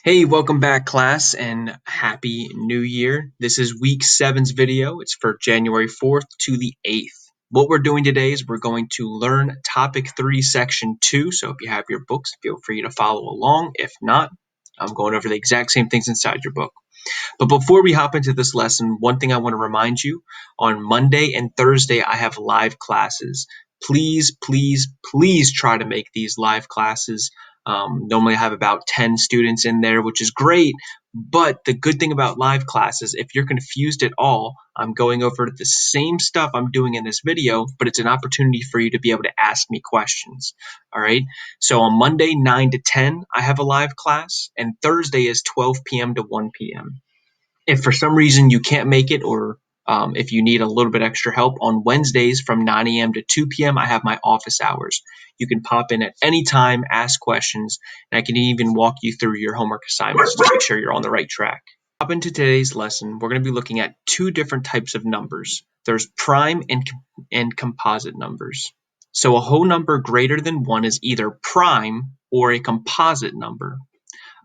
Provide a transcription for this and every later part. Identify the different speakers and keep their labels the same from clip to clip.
Speaker 1: Hey, welcome back, class, and Happy New Year. This is week 7's video. It's for January 4th to the 8th. What we're doing today is we're going to learn Topic 3, Section 2. So if you have your books, feel free to follow along. If not, I'm going over the exact same things inside your book. But before we hop into this lesson, one thing I want to remind you, on Monday and Thursday, I have live classes. Please, please, please try to make these live classes. Normally I have about 10 students in there, which is great. But the good thing about live classes, if you're confused at all, I'm going over the same stuff I'm doing in this video, but it's an opportunity for you to be able to ask me questions. All right. So on Monday, 9 to 10, I have a live class, and Thursday is 12 p.m. to 1 p.m. If for some reason you can't make it, or if you need a little bit extra help, on Wednesdays from 9 a.m. to 2 p.m., I have my office hours. You can pop in at any time, ask questions, and I can even walk you through your homework assignments to make sure you're on the right track. Hop into today's lesson, we're going to be looking at two different types of numbers. There's prime and composite numbers. So a whole number greater than 1 is either prime or a composite number.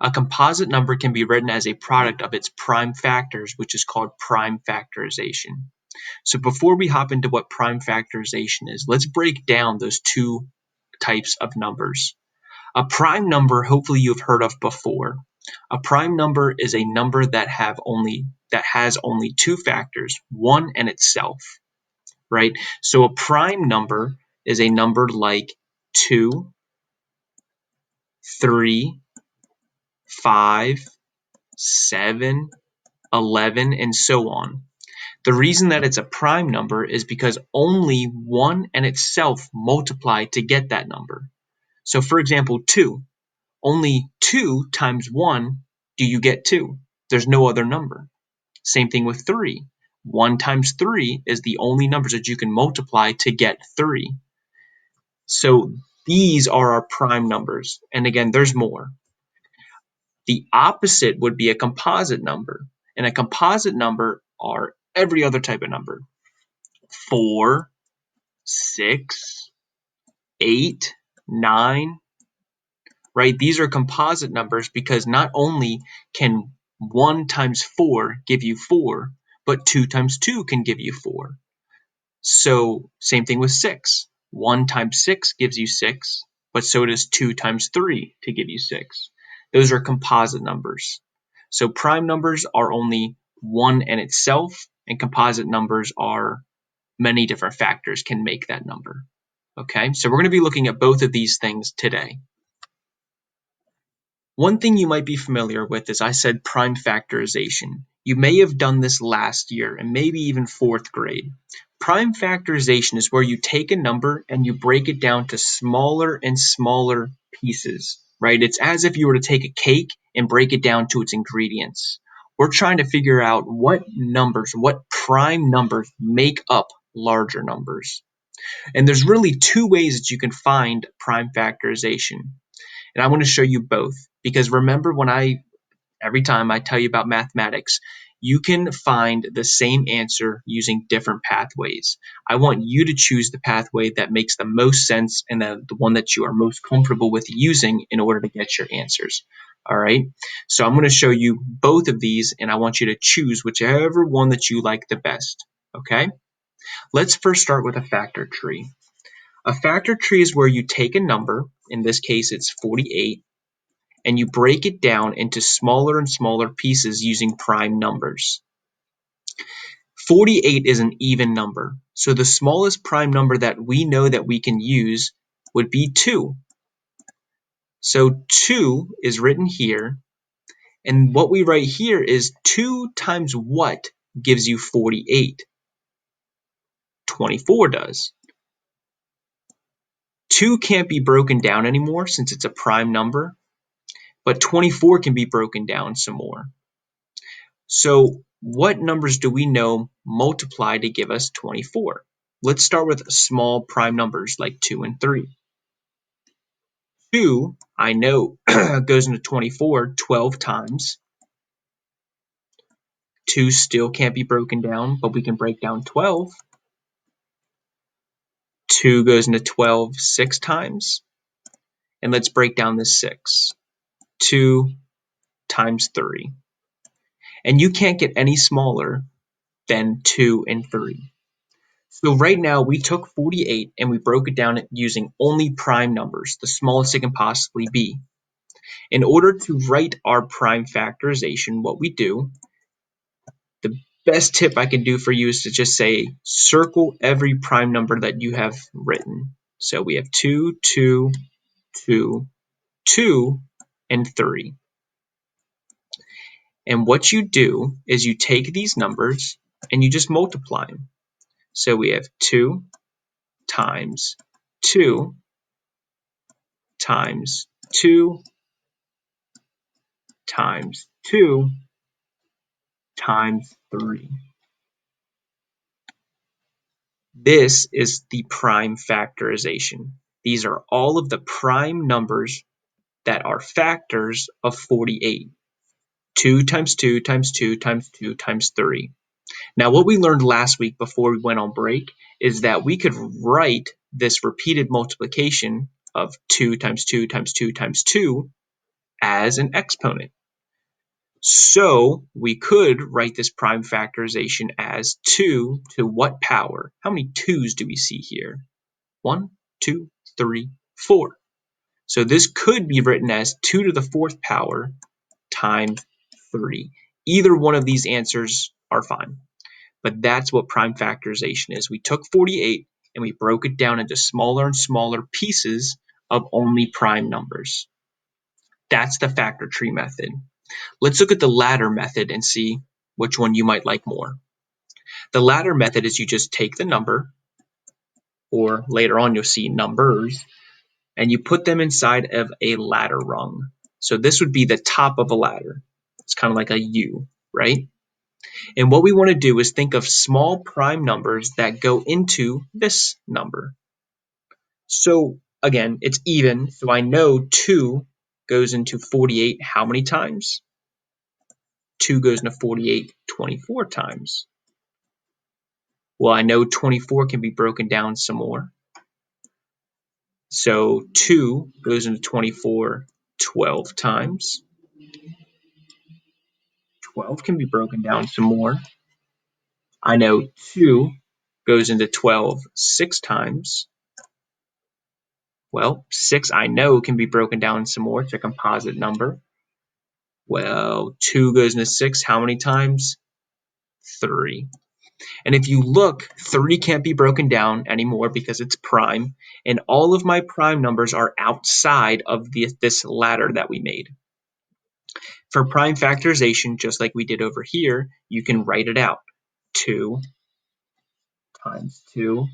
Speaker 1: A composite number can be written as a product of its prime factors, which is called prime factorization. So before we hop into what prime factorization is, let's break down those two types of numbers. A prime number, hopefully you've heard of before. A prime number is a number that has only two factors, 1 and itself, right? So a prime number is a number like 2, 3, 5, 7, 11, and so on. The reason that it's a prime number is because only 1 and itself multiply to get that number. So for example, 2. Only 2 times 1 do you get 2. There's no other number. Same thing with 3. 1 times 3 is the only numbers that you can multiply to get 3. So these are our prime numbers. And again, there's more. The opposite would be a composite number. And a composite number are every other type of number. 4, 6, 8, 9, right? These are composite numbers because not only can 1 times 4 give you 4, but 2 times 2 can give you 4. So same thing with 6. 1 times 6 gives you 6, but so does 2 times 3 to give you 6. Those are composite numbers. So prime numbers are only 1 and itself, and composite numbers are many different factors can make that number. Okay, so we're going to be looking at both of these things today. One thing you might be familiar with is I said prime factorization. You may have done this last year and maybe even 4th grade. Prime factorization is where you take a number and you break it down to smaller and smaller pieces, right? It's as if you were to take a cake and break it down to its ingredients. We're trying to figure out what prime numbers make up larger numbers. And there's really two ways that you can find prime factorization. And I want to show you both because remember every time I tell you about mathematics, you can find the same answer using different pathways. I want you to choose the pathway that makes the most sense and the one that you are most comfortable with using in order to get your answers. All right. So I'm going to show you both of these and I want you to choose whichever one that you like the best. Okay. Let's first start with a factor tree. A factor tree is where you take a number, in this case it's 48, and you break it down into smaller and smaller pieces using prime numbers. 48 is an even number, so the smallest prime number that we know that we can use would be 2. So 2 is written here, and what we write here is 2 times what gives you 48? 24 does. 2 can't be broken down anymore since it's a prime number, but 24 can be broken down some more. So what numbers do we know multiply to give us 24? Let's start with small prime numbers like 2 and 3. 2, I know, goes into 24 12 times. 2 still can't be broken down, but we can break down 12. 2 goes into 12 6 times. And let's break down this 6. 2, times 3. And you can't get any smaller than 2 and 3. So right now we took 48 and we broke it down using only prime numbers, the smallest it can possibly be. In order to write our prime factorization, what we do, the best tip I can do for you is to just say circle every prime number that you have written. So we have 2, 2, 2, 2, and 3. And what you do is you take these numbers and you just multiply them. So we have 2 times 2 times 2 times 2 times 3. This is the prime factorization. These are all of the prime numbers that are factors of 48. 2 times 2 times 2 times 2 times 3. Now, what we learned last week before we went on break is that we could write this repeated multiplication of 2 times 2 times 2 times 2 as an exponent. So we could write this prime factorization as 2 to what power? How many 2's do we see here? 1, 2, 3, 4. So this could be written as 2 to the 4th power times 3. Either one of these answers are fine. But that's what prime factorization is. We took 48 and we broke it down into smaller and smaller pieces of only prime numbers. That's the factor tree method. Let's look at the ladder method and see which one you might like more. The ladder method is you just take the number, or later on you'll see numbers, and you put them inside of a ladder rung. So this would be the top of a ladder. It's kind of like a U, right? And what we want to do is think of small prime numbers that go into this number. So again, it's even, so I know 2 goes into 48 how many times? 2 goes into 48 24 times. Well, I know 24 can be broken down some more. So 2 goes into 24 12 times. 12 can be broken down some more. I know 2 goes into 12 6 times. Well, 6 I know can be broken down some more. It's a composite number. Well, 2 goes into 6 how many times? 3. And if you look, 3 can't be broken down anymore because it's prime. And all of my prime numbers are outside of this ladder that we made. For prime factorization, just like we did over here, you can write it out. 2 times 2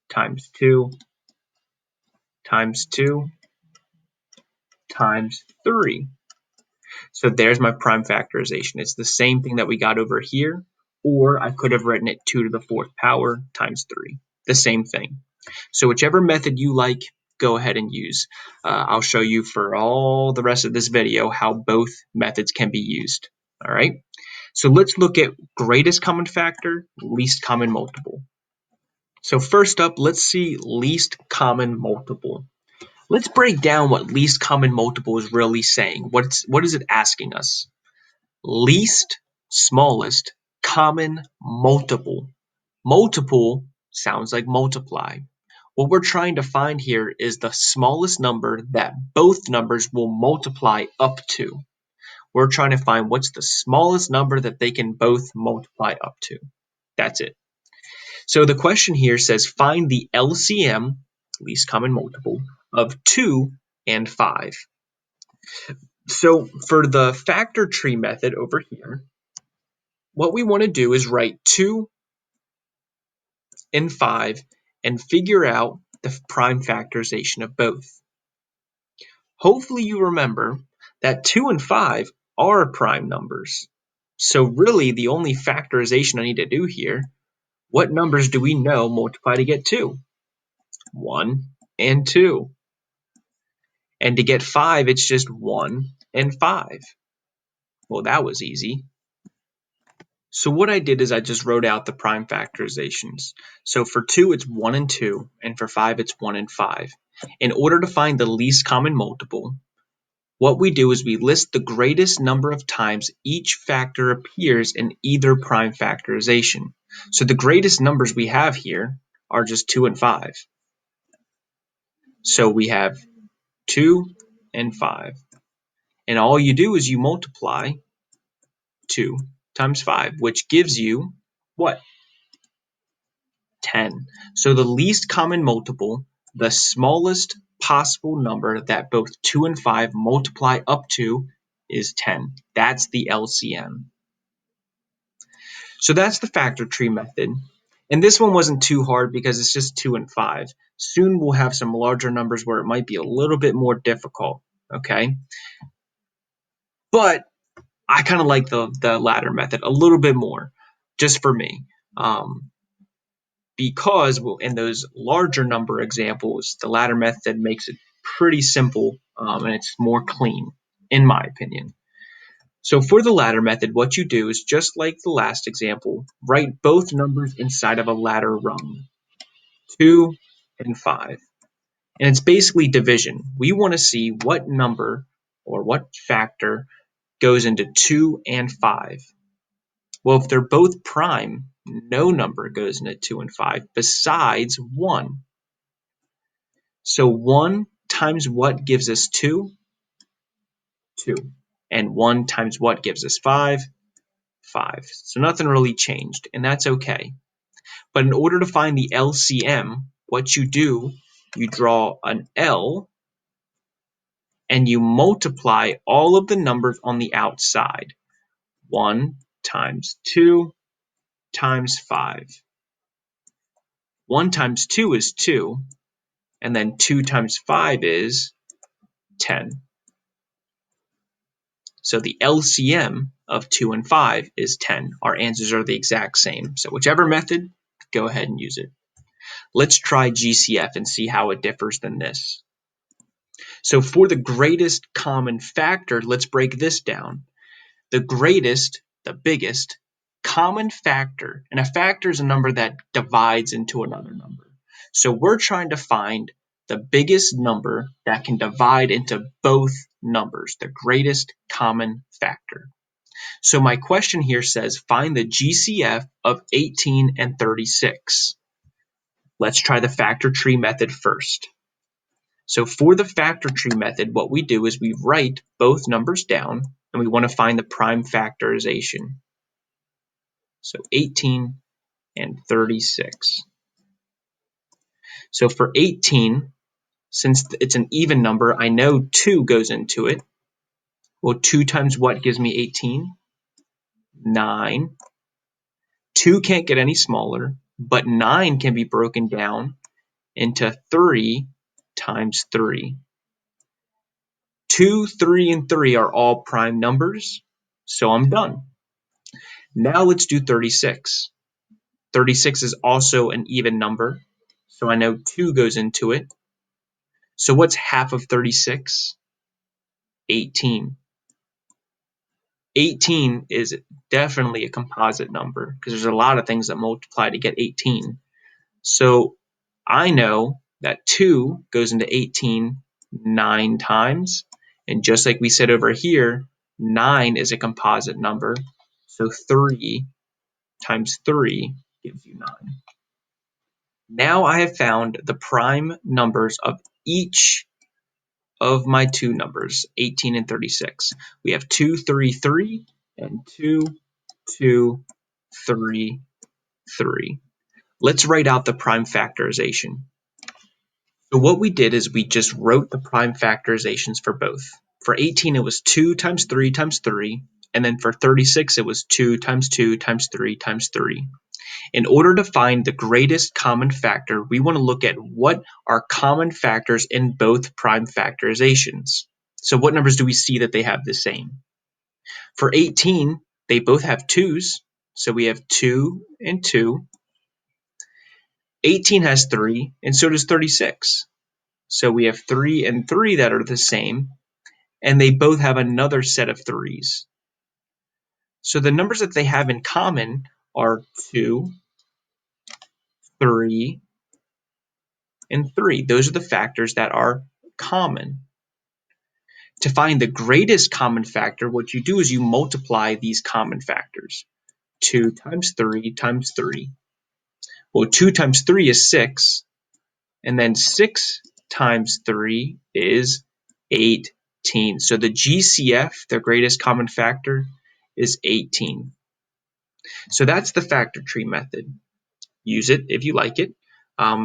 Speaker 1: times 2 times 2 times 3. So there's my prime factorization. It's the same thing that we got over here, or I could have written it 2 to the 4th power times 3. The same thing. So whichever method you like, go ahead and use. I'll show you for all the rest of this video how both methods can be used. All right. So let's look at greatest common factor, least common multiple. So first up, let's see least common multiple. Let's break down what least common multiple is really saying. What is it asking us? Least, smallest, common multiple. Multiple sounds like multiply. What we're trying to find here is the smallest number that both numbers will multiply up to. We're trying to find what's the smallest number that they can both multiply up to. That's it. So the question here says find the LCM, least common multiple, of 2 and 5. So for the factor tree method over here, what we want to do is write 2 and 5 and figure out the prime factorization of both. Hopefully you remember that 2 and 5 are prime numbers. So really the only factorization I need to do here, what numbers do we know multiply to get 2? 1 and 2. And to get 5, it's just 1 and 5. Well, that was easy. So what I did is I just wrote out the prime factorizations. So for 2, it's 1 and 2, and for 5, it's 1 and 5. In order to find the least common multiple, what we do is we list the greatest number of times each factor appears in either prime factorization. So the greatest numbers we have here are just 2 and 5. So we have 2 and 5. And all you do is you multiply 2 times 5, which gives you what? 10. So the least common multiple, the smallest possible number that both 2 and 5 multiply up to, is 10. That's the LCM. So that's the factor tree method. And this one wasn't too hard because it's just 2 and 5. Soon we'll have some larger numbers where it might be a little bit more difficult, okay? But I kind of like the latter method a little bit more, just for me. Because in those larger number examples, the ladder method makes it pretty simple and it's more clean, in my opinion. So for the ladder method, what you do is just like the last example, write both numbers inside of a ladder rung, 2 and 5. And it's basically division. We want to see what number or what factor goes into 2 and 5. Well, if they're both prime, no number goes into 2 and 5 besides 1. So 1 times what gives us 2? 2. And 1 times what gives us 5? 5. So nothing really changed, and that's okay. But in order to find the LCM, what you do, you draw an L, and you multiply all of the numbers on the outside. 1 times 2 times 5. 1 times 2 is 2, and then 2 times 5 is 10. So the LCM of 2 and 5 is 10. Our answers are the exact same. So whichever method, go ahead and use it. Let's try GCF and see how it differs than this. So for the greatest common factor, let's break this down. The greatest, the biggest, common factor, and a factor is a number that divides into another number. So we're trying to find the biggest number that can divide into both numbers, the greatest common factor. So my question here says, find the GCF of 18 and 36. Let's try the factor tree method first. So for the factor tree method, what we do is we write both numbers down, and we want to find the prime factorization. So 18 and 36. So for 18, since it's an even number, I know 2 goes into it. Well, 2 times what gives me 18? 9. 2 can't get any smaller, but 9 can be broken down into 3 times 3. 2, 3, and 3 are all prime numbers, so I'm done. Now let's do 36. 36 is also an even number, so I know 2 goes into it. So what's half of 36? 18. 18 is definitely a composite number because there's a lot of things that multiply to get 18. So I know that 2 goes into 18 9 times. And just like we said over here, 9 is a composite number. So 3 times 3 gives you 9. Now I have found the prime numbers of each of my two numbers, 18 and 36. We have 2, 3, 3, and 2, 2, 3, 3. Let's write out the prime factorization. So what we did is we just wrote the prime factorizations for both. For 18, it was 2 times 3 times 3, and then for 36, it was 2 times 2 times 3 times 3. In order to find the greatest common factor, we want to look at what are common factors in both prime factorizations. So what numbers do we see that they have the same? For 18, they both have 2's, so we have 2 and 2. 18 has 3, and so does 36. So we have 3 and 3 that are the same, and they both have another set of 3's. So the numbers that they have in common are 2, 3, and 3. Those are the factors that are common. To find the greatest common factor, what you do is you multiply these common factors. 2 times 3 times 3. Well, 2 times 3 is 6, and then 6 times 3 is 18. So the GCF, the greatest common factor, is 18. So that's the factor tree method. Use it if you like it.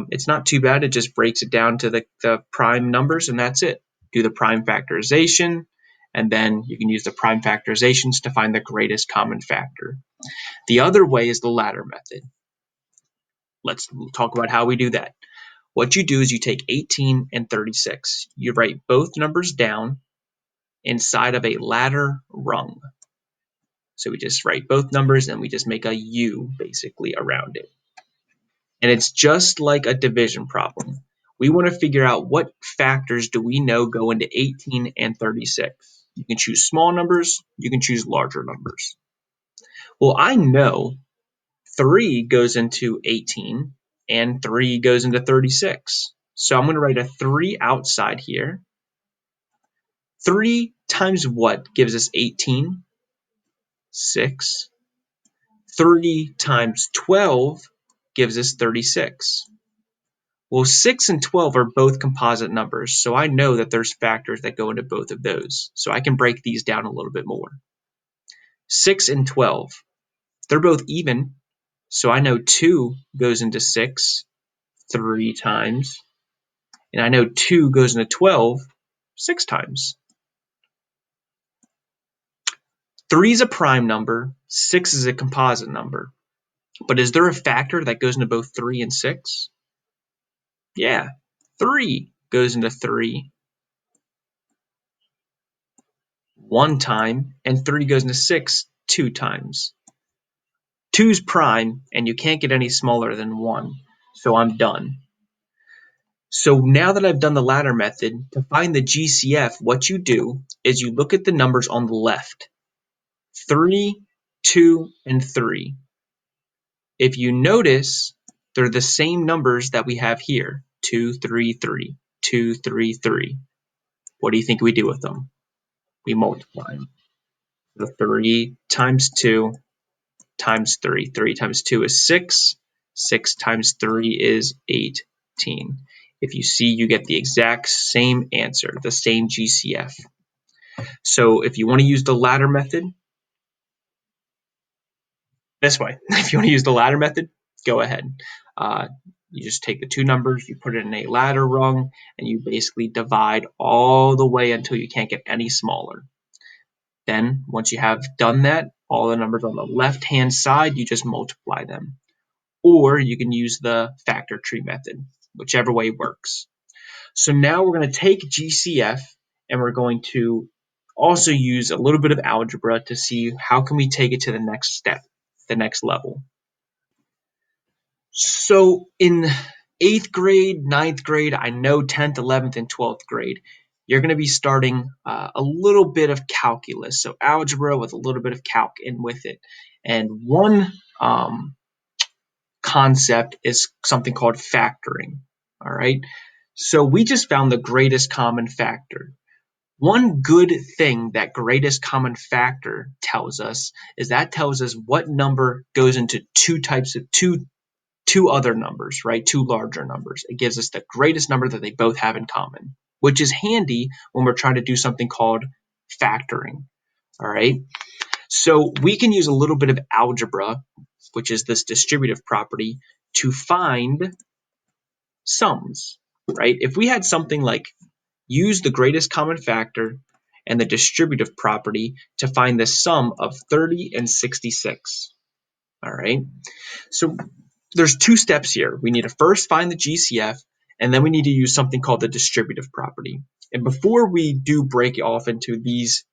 Speaker 1: It's not too bad. It just breaks it down to the prime numbers, and that's it. Do the prime factorization, and then you can use the prime factorizations to find the greatest common factor. The other way is the ladder method. Let's talk about how we do that. What you do is you take 18 and 36. You write both numbers down inside of a ladder rung. So we just write both numbers and we just make a U basically around it. And it's just like a division problem. We want to figure out what factors do we know go into 18 and 36. You can choose small numbers, you can choose larger numbers. Well, I know 3 goes into 18 and 3 goes into 36. So I'm going to write a 3 outside here. 3 times what gives us 18? 6. 3 times 12 gives us 36. Well, 6 and 12 are both composite numbers, so I know that there's factors that go into both of those. So I can break these down a little bit more. 6 and 12, they're both even, so I know 2 goes into 6 3 times, and I know 2 goes into 12 6 times. 3 is a prime number, 6 is a composite number. But is there a factor that goes into both 3 and 6? Yeah, 3 goes into 3 one time, and 3 goes into 6 2 times. 2 is prime, and you can't get any smaller than 1, so I'm done. So now that I've done the ladder method, to find the GCF, what you do is you look at the numbers on the left. 3, 2, and 3. If you notice, they're the same numbers that we have here. 2, 3, 3. 2, 3, 3. What do you think we do with them? We multiply them. So 3 times 2 times 3. 3 times 2 is 6. 6 times 3 is 18. If you see, you get the exact same answer, the same GCF. So if you want to use the ladder method, this way. If you want to use the ladder method, go ahead. You just take the two numbers, you put it in a ladder rung, and you basically divide all the way until you can't get any smaller. Then, once you have done that, all the numbers on the left-hand side, you just multiply them. Or you can use the factor tree method, whichever way works. So now we're going to take GCF, and we're going to also use a little bit of algebra to see how can we take it to the next step, the next level. So in 8th grade, 9th grade, I know 10th, 11th, and 12th grade, you're going to be starting a little bit of calculus. So algebra with a little bit of calc in with it. And one concept is something called factoring. All right. So we just found the greatest common factor. One good thing that greatest common factor tells us is that tells us what number goes into two other numbers, right? Two larger numbers. It gives us the greatest number that they both have in common, which is handy when we're trying to do something called factoring. All right. So we can use a little bit of algebra, which is this distributive property, to find sums, right? If we had something like use the greatest common factor and the distributive property to find the sum of 30 and 66. All right. So there's two steps here. We need to first find the GCF, and then we need to use something called the distributive property. And before we do break off into these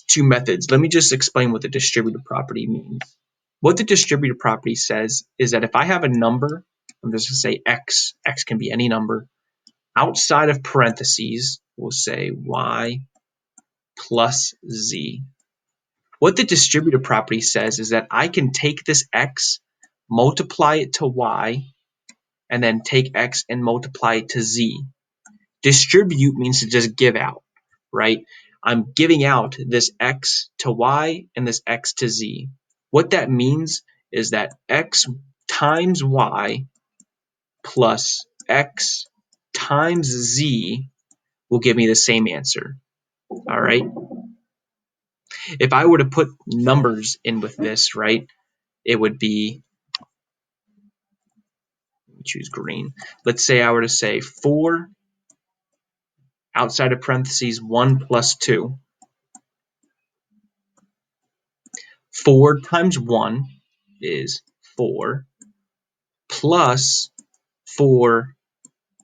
Speaker 1: two methods, let me just explain what the distributive property means. What the distributive property says is that if I have a number, I'm just going to say x can be any number, outside of parentheses, we'll say y plus z. What the distributive property says is that I can take this x, multiply it to y, and then take x and multiply it to z. Distribute means to just give out. right? I'm giving out this x to y and this x to z. What that means is that x times y plus x times z will give me the same answer. All right. If I were to put numbers in with this, right, it would be, choose green. Let's say I were to say 4 outside of parentheses 1 plus 2. 4 times 1 is 4 plus 4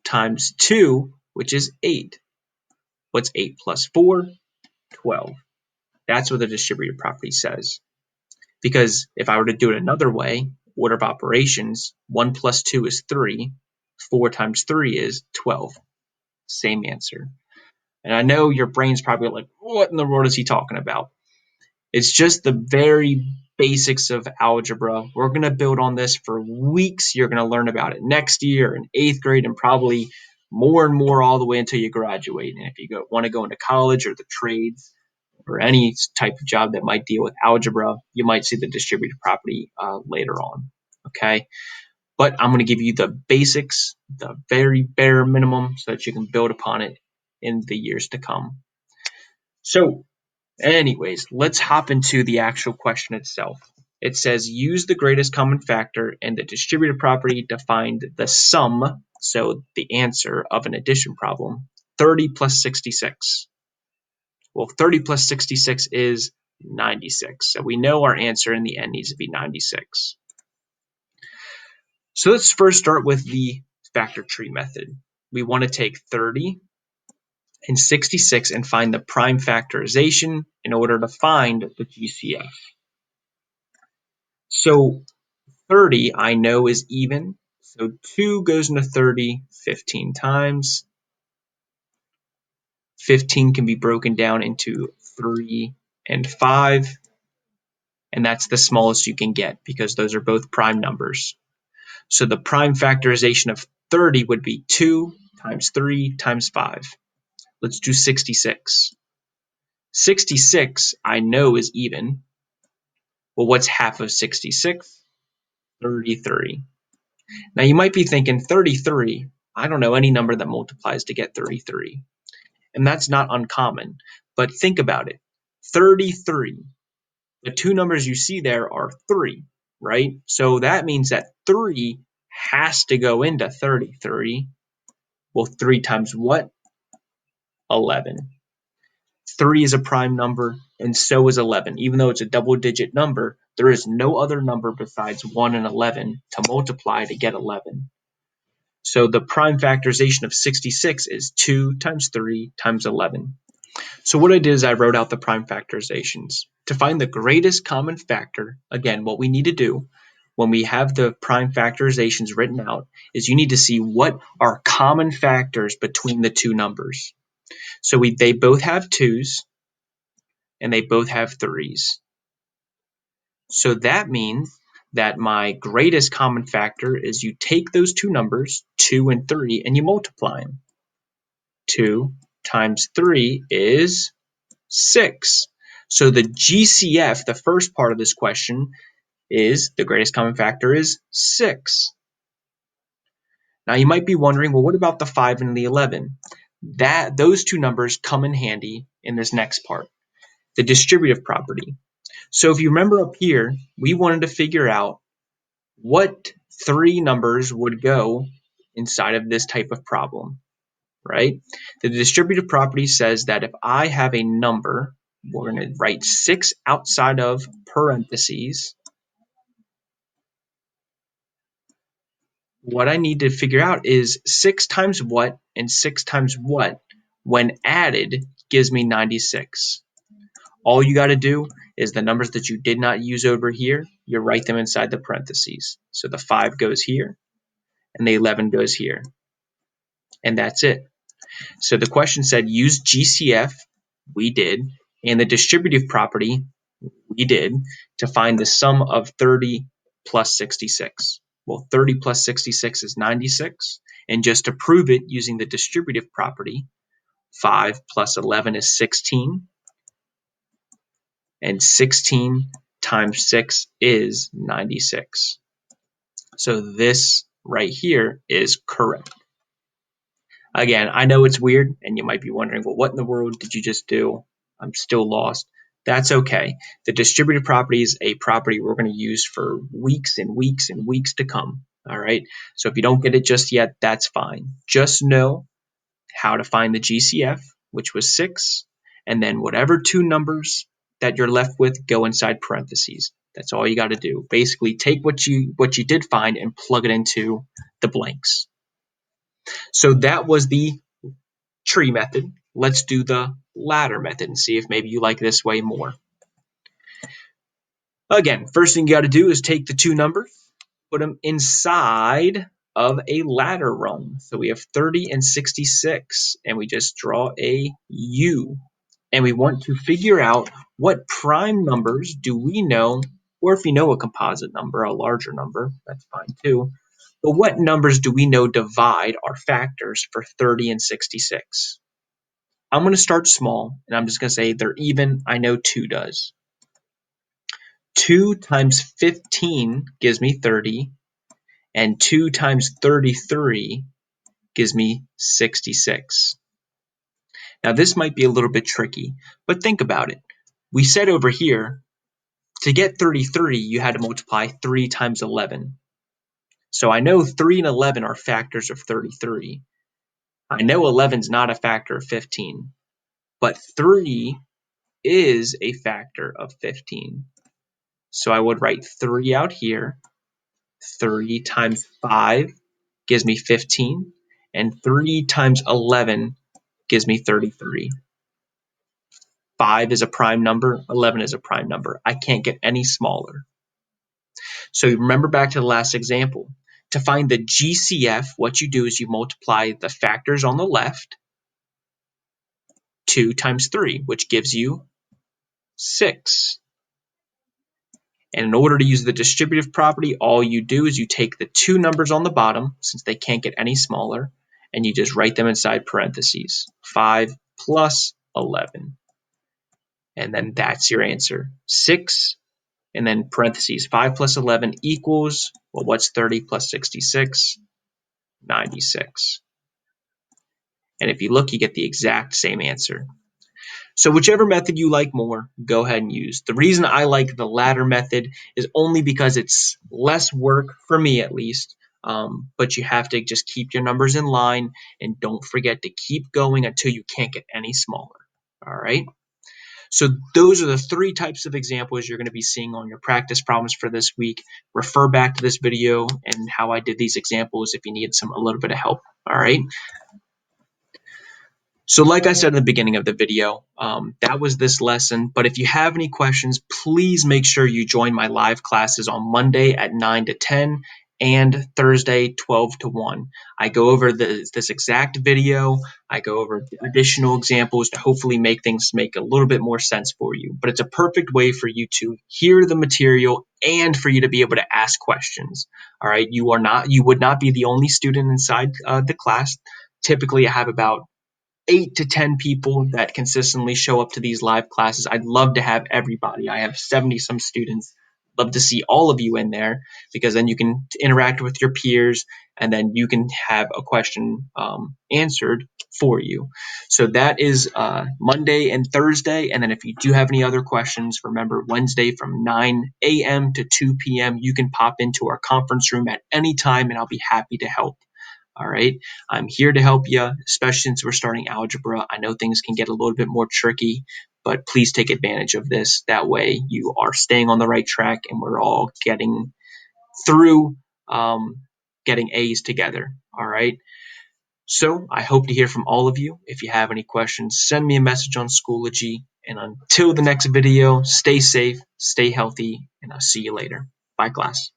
Speaker 1: times 2, which is 8. What's 8 plus 4? 12. That's what the distributive property says. Because if I were to do it another way, order of operations, 1 plus 2 is 3. 4 times 3 is 12. Same answer. And I know your brain's probably like, what in the world is he talking about? It's just the very basics of algebra. We're going to build on this for weeks. You're going to learn about it next year in 8th grade and probably more and more all the way until you graduate. And if you want to go into college or the trades or any type of job that might deal with algebra, you might see the distributive property later on. Okay. But I'm going to give you the basics, the very bare minimum, so that you can build upon it in the years to come. So anyways, let's hop into the actual question itself. It says use the greatest common factor and the distributive property to find the sum, so the answer of an addition problem, 30 plus 66. Well, 30 plus 66 is 96. So we know our answer in the end needs to be 96. So let's first start with the factor tree method. We want to take 30 and 66 and find the prime factorization in order to find the GCF. So 30 I know is even. So 2 goes into 30 15 times. 15 can be broken down into 3 and 5. And that's the smallest you can get because those are both prime numbers. So the prime factorization of 30 would be 2 times 3 times 5. Let's do 66. 66 I know is even. Well, what's half of 66? 33. Now you might be thinking 33, I don't know any number that multiplies to get 33. And that's not uncommon, but think about it. 33, the two numbers you see there are 3, right? So that means that 3 has to go into 33. Well, 3 times what? 11. 3 is a prime number, and so is 11. Even though it's a double-digit number, there is no other number besides 1 and 11 to multiply to get 11. So the prime factorization of 66 is 2 times 3 times 11. So what I did is I wrote out the prime factorizations. To find the greatest common factor, again, what we need to do when we have the prime factorizations written out is you need to see what are common factors between the two numbers. So they both have 2's and they both have 3's. So that means that my greatest common factor is you take those two numbers, 2 and 3, and you multiply them. 2 times 3 is 6. So the GCF, the first part of this question, is the greatest common factor is 6. Now you might be wondering, well, what about the 5 and the 11? Those two numbers come in handy in this next part, the distributive property. So if you remember up here, we wanted to figure out what 3 numbers would go inside of this type of problem, right? The distributive property says that if I have a number, we're going to write 6 outside of parentheses. What I need to figure out is 6 times what and 6 times what, when added, gives me 96. All you got to do is the numbers that you did not use over here, you write them inside the parentheses. So the 5 goes here, and the 11 goes here. And that's it. So the question said use GCF, we did, and the distributive property, we did, to find the sum of 30 plus 66. Well, 30 plus 66 is 96, and just to prove it using the distributive property, 5 plus 11 is 16. And 16 times 6 is 96. So this right here is correct. Again, I know it's weird, and you might be wondering, well, what in the world did you just do? I'm still lost. That's okay. The distributed property is a property we're going to use for weeks and weeks and weeks to come. All right. So if you don't get it just yet, that's fine. Just know how to find the GCF, which was 6, and then whatever two numbers that you're left with go inside parentheses. That's all you got to do. Basically, take what you did find and plug it into the blanks. So that was the tree method. Let's do the ladder method and see if maybe you like this way more. Again, first thing you got to do is take the two numbers, put them inside of a ladder rung. So we have 30 and 66, and we just draw a U. And we want to figure out what prime numbers do we know, or if you know a composite number, a larger number, that's fine too. But what numbers do we know divide our factors for 30 and 66? I'm going to start small, and I'm just going to say they're even. I know 2 does. 2 times 15 gives me 30, and 2 times 33 gives me 66. Now, this might be a little bit tricky, but think about it. We said over here, to get 33, you had to multiply 3 times 11. So I know 3 and 11 are factors of 33. I know 11 is not a factor of 15, but 3 is a factor of 15. So I would write 3 out here. 3 times 5 gives me 15, and 3 times 11 gives me 33. 5 is a prime number, 11 is a prime number. I can't get any smaller. So remember back to the last example. To find the GCF, what you do is you multiply the factors on the left, 2 times 3, which gives you 6. And in order to use the distributive property, all you do is you take the two numbers on the bottom, since they can't get any smaller, and you just write them inside parentheses. 5 plus 11. And then that's your answer. 6, and then parentheses. 5 plus 11 equals, well, what's 30 plus 66? 96. And if you look, you get the exact same answer. So whichever method you like more, go ahead and use. The reason I like the ladder method is only because it's less work, for me at least, but you have to just keep your numbers in line, and don't forget to keep going until you can't get any smaller. All right? So those are the 3 types of examples you're going to be seeing on your practice problems for this week. Refer back to this video and how I did these examples if you need a little bit of help. All right? So like I said in the beginning of the video, that was this lesson. But if you have any questions, please make sure you join my live classes on Monday at 9 to 10 and Thursday 12 to 1. I go over this exact video. I go over additional examples to hopefully make things make a little bit more sense for you. But it's a perfect way for you to hear the material and for you to be able to ask questions. All right, you would not be the only student inside the class. Typically, I have about 8 to 10 people that consistently show up to these live classes. I'd love to have everybody. I have 70 some students. Love to see all of you in there, because then you can interact with your peers, and then you can have a question answered for you. So that is Monday and Thursday. And then if you do have any other questions, remember Wednesday from 9 a.m. to 2 p.m. you can pop into our conference room at any time, and I'll be happy to help. All right, I'm here to help you, especially since we're starting algebra. I know things can get a little bit more tricky, but please take advantage of this. That way you are staying on the right track, and we're all getting through getting A's together. All right, so I hope to hear from all of you. If you have any questions, send me a message on Schoology. And until the next video, stay safe, stay healthy, and I'll see you later. Bye, class.